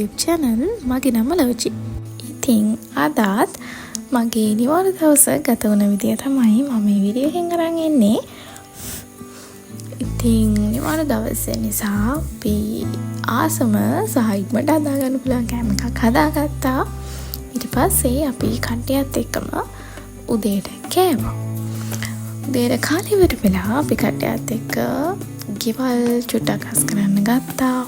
YouTube channel. මගේ නම ලෝචි. ඉතින් අදත් මගේ නිවාඩු දවස ගත වුණ විදිය තමයි මම මේ වීඩියෝ එකෙන් අරන් එන්නේ. ඉතින් නිවාඩු දවස නිසා අපි ආසම සහ ඉක්මනට හදාගන්න පුළුවන් කෑම එකක් හදාගත්තා. ඊට පස්සේ අපි කට්ටියත් එක්කම උදේට කෑවා. උදේට කාලේ ඉවර වෙලා අපි කට්ටියත් එක්ක ගෙවල් චුට්ටක් හස් කරන්න ගත්තා.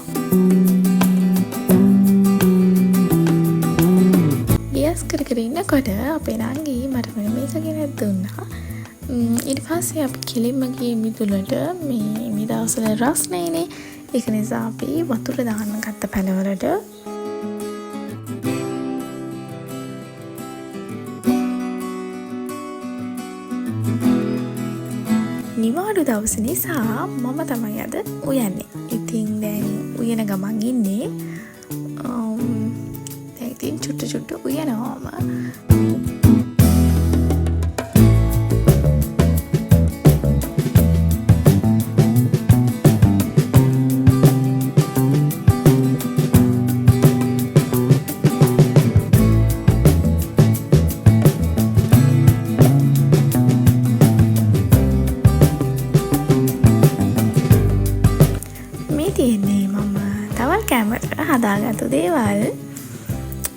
ගියස් කර කර ඉන්නකොට අපේ නංගි මට මේක ගෙනත් දුන්නා. ඊට පස්සේ අපි කෙලින්ම ගියේ මිදුලට. මේ දවස්වල රස් නැයිනේ. ඒක නිසා අපි වතුර දාන්න ගත්ත පැලවලට. නිවාඩු දවස නිසා මම තමයි අද උයන්නේ. ඉතින් දැන් උයන ගමන් ඉන්නේ. දැන් ඉතින් චුට්ට උයනවාම. තියෙන්නේ මම තවල් කැමරට හදාගත්තු දේවල්.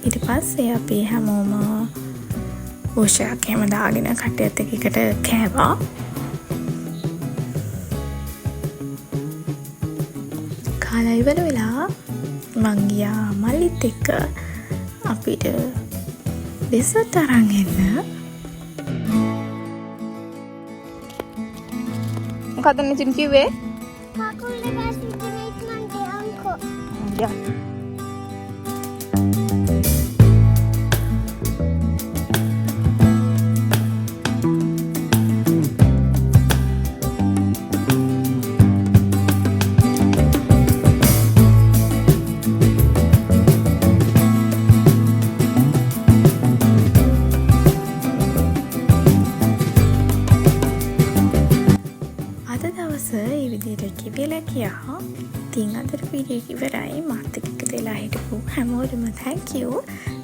ඊට පස්සේ අපි හැමෝම උෂයක් එහෙම දාගෙන කට්ටියත් එක්ක කෑවා. කාලා ඉවර වෙලා මං ගියා මල්ලිත් එක්ක අපිට ඩෙසර්ට් අරන් එන්න. මොකක්ද නෙචින් කිව්වේ? Ya. අද දවස මේ විදිහට කිවිලා ගියා. ඉතින් අද වීඩියෝ එක ඉවරයි. මාත් එක්ක එකතු වෙලා හිටපු හැමෝටම thank you.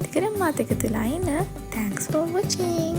ටිකක් මාත් එක්ක තුලා ඉන්න. Thanks for watching.